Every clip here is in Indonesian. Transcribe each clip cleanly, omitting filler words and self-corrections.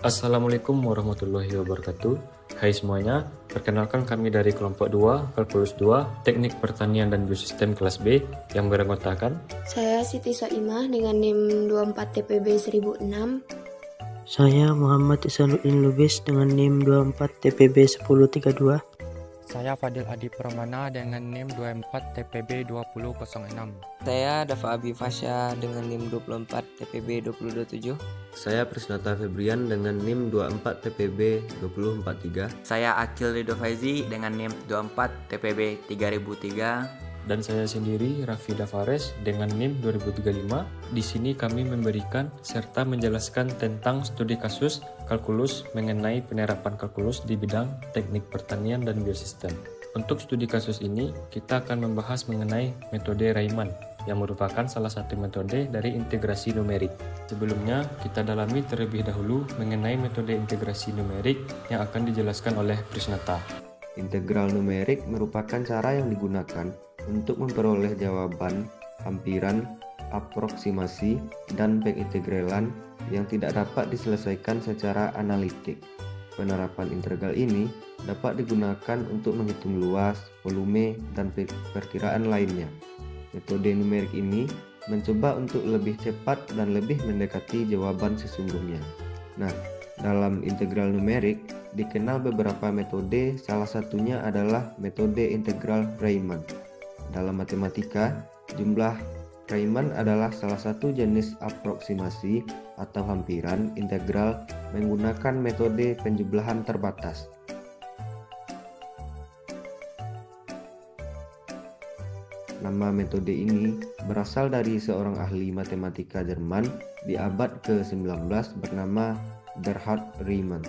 Assalamualaikum warahmatullahi wabarakatuh. Hai semuanya, perkenalkan kami dari kelompok 2, Kalkulus 2, Teknik Pertanian dan Biosistem kelas B yang beranggotakan Saya Siti Soimah dengan NIM 24 TPB 1006. Saya Muhammad Isanuddin Lubis dengan NIM 24 TPB 1032. Saya Fadil Adi Pramana dengan NIM 24 TPB 2006. Saya Dafa Abi Fasya dengan NIM 24 TPB 2027. Saya Prisnata Febrian dengan NIM 24 TPB 2043. Saya Akil Ridho Faizi dengan NIM 24 TPB 3003. dan saya sendiri Rafida Fares dengan NIM 2035. Di sini kami memberikan serta menjelaskan tentang studi kasus kalkulus mengenai penerapan kalkulus di bidang teknik pertanian dan biosistem. Untuk studi kasus ini, kita akan membahas mengenai metode Riemann yang merupakan salah satu metode dari integrasi numerik. Sebelumnya, kita dalami terlebih dahulu mengenai metode integrasi numerik yang akan dijelaskan oleh Prisnata. Integral numerik merupakan cara yang digunakan untuk memperoleh jawaban, hampiran, aproksimasi, dan pengintegralan yang tidak dapat diselesaikan secara analitik. Penerapan integral ini dapat digunakan untuk menghitung luas, volume, dan perkiraan lainnya. Metode numerik ini mencoba untuk lebih cepat dan lebih mendekati jawaban sesungguhnya. Nah, dalam integral numerik dikenal beberapa metode, salah satunya adalah metode integral Riemann. Dalam matematika, jumlah Riemann adalah salah satu jenis aproksimasi atau hampiran integral menggunakan metode penjumlahan terbatas. Nama metode ini berasal dari seorang ahli matematika Jerman di abad ke-19 bernama Bernhard Riemann.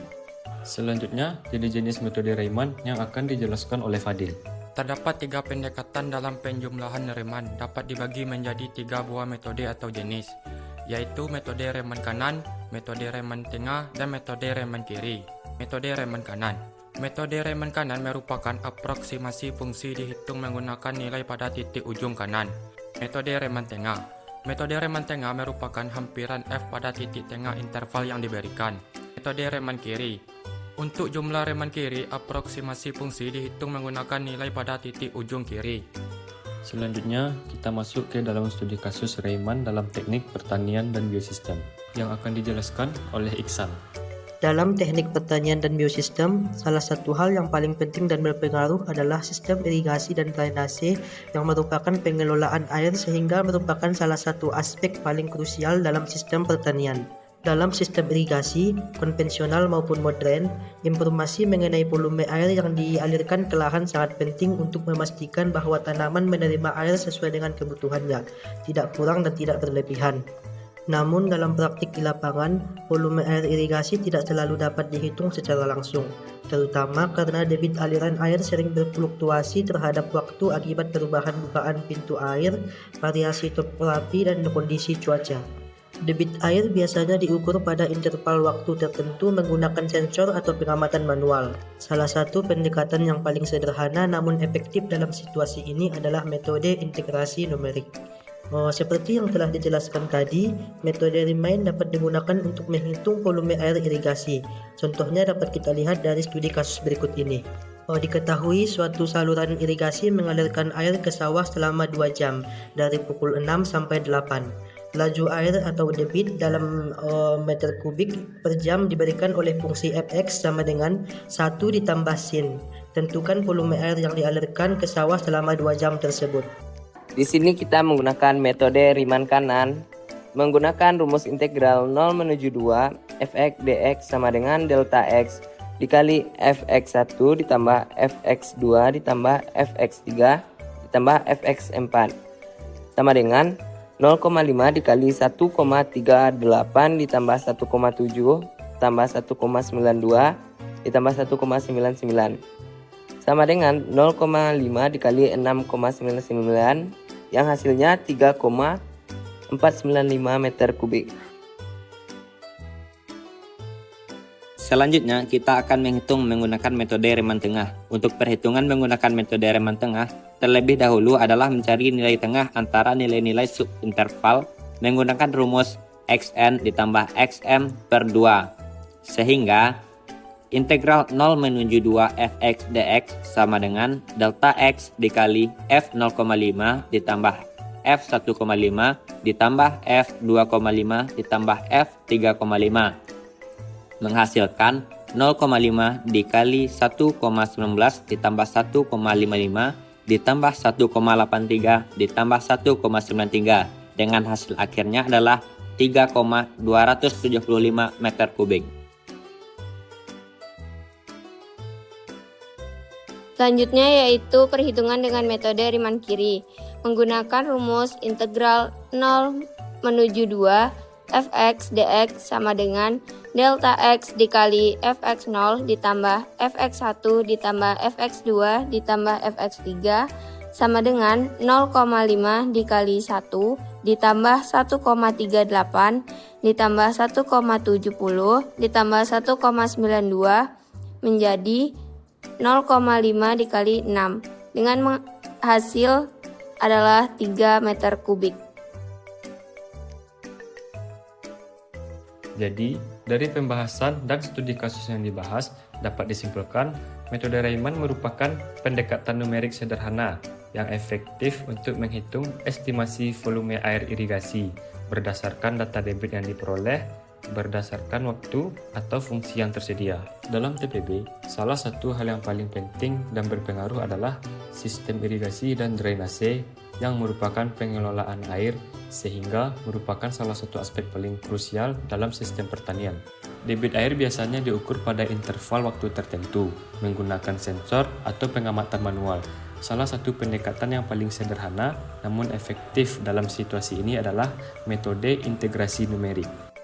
Selanjutnya, jenis-jenis metode Riemann yang akan dijelaskan oleh Fadil. Terdapat 3 pendekatan dalam penjumlahan Riemann, dapat dibagi menjadi 3 buah metode atau jenis, yaitu metode Riemann kanan, metode Riemann tengah, dan metode Riemann kiri. Metode Riemann kanan. Metode Riemann kanan merupakan aproksimasi fungsi dihitung menggunakan nilai pada titik ujung kanan. Metode Riemann tengah. Metode Riemann tengah merupakan hampiran f pada titik tengah interval yang diberikan. Metode Riemann kiri. Untuk jumlah Riemann kiri, aproksimasi fungsi dihitung menggunakan nilai pada titik ujung kiri. Selanjutnya, kita masuk ke dalam studi kasus Riemann dalam teknik pertanian dan biosistem yang akan dijelaskan oleh Iksan. Dalam teknik pertanian dan biosistem, salah satu hal yang paling penting dan berpengaruh adalah sistem irigasi dan drainase yang merupakan pengelolaan air sehingga merupakan salah satu aspek paling krusial dalam sistem pertanian. Dalam sistem irigasi, konvensional maupun modern, informasi mengenai volume air yang dialirkan ke lahan sangat penting untuk memastikan bahwa tanaman menerima air sesuai dengan kebutuhannya, tidak kurang dan tidak berlebihan. Namun dalam praktik di lapangan, volume air irigasi tidak selalu dapat dihitung secara langsung, terutama karena debit aliran air sering berfluktuasi terhadap waktu akibat perubahan bukaan pintu air, variasi topografi, dan kondisi cuaca. Debit air biasanya diukur pada interval waktu tertentu menggunakan sensor atau pengamatan manual. Salah satu pendekatan yang paling sederhana namun efektif dalam situasi ini adalah metode integrasi numerik. Seperti yang telah dijelaskan tadi, metode Riemann dapat digunakan untuk menghitung volume air irigasi. Contohnya dapat kita lihat dari studi kasus berikut ini. Diketahui suatu saluran irigasi mengalirkan air ke sawah selama 2 jam, dari pukul 6 sampai 8. Laju air atau debit dalam meter kubik per jam diberikan oleh fungsi Fx sama dengan 1 ditambah sin. Tentukan volume air yang dialirkan ke sawah selama 2 jam tersebut. Di sini kita menggunakan metode Riemann kanan, menggunakan rumus integral 0 menuju 2 fx dx sama dengan delta x dikali fx1 ditambah fx2 ditambah fx3 ditambah fx4 sama dengan 0,5 dikali 1,38 ditambah 1,7 tambah 1,92 ditambah 1,99 sama dengan 0,5 dikali 6,99 yang hasilnya 3,495 meter kubik. Selanjutnya, kita akan menghitung menggunakan metode Riemann tengah. Untuk perhitungan menggunakan metode Riemann tengah, terlebih dahulu adalah mencari nilai tengah antara nilai-nilai subinterval menggunakan rumus xn ditambah xm per 2 Sehingga integral 0 menuju 2 fx dx sama dengan delta x dikali f0,5 ditambah f1,5 ditambah f2,5 ditambah f3,5 menghasilkan 0,5 dikali 1,19 ditambah 1,55 ditambah 1,83 ditambah 1,93 dengan hasil akhirnya adalah 3,275 meter kubik. Selanjutnya yaitu perhitungan dengan metode Riemann-Curie menggunakan rumus integral 0 menuju 2 fx dx sama dengan delta x dikali fx0 ditambah fx1 ditambah fx2 ditambah fx3 sama dengan 0,5 dikali 1 ditambah 1,38 ditambah 1,70 ditambah 1,92 menjadi 0,5 dikali 6 dengan hasil adalah 3 meter kubik. Jadi, dari pembahasan dan studi kasus yang dibahas, dapat disimpulkan metode Riemann merupakan pendekatan numerik sederhana yang efektif untuk menghitung estimasi volume air irigasi berdasarkan data debit yang diperoleh berdasarkan waktu atau fungsi yang tersedia. Dalam TPB, salah satu hal yang paling penting dan berpengaruh adalah sistem irigasi dan drainase yang merupakan pengelolaan air sehingga merupakan salah satu aspek paling krusial dalam sistem pertanian. Debit air biasanya diukur pada interval waktu tertentu menggunakan sensor atau pengamatan manual. Salah satu pendekatan yang paling sederhana namun efektif dalam situasi ini adalah metode integrasi numerik.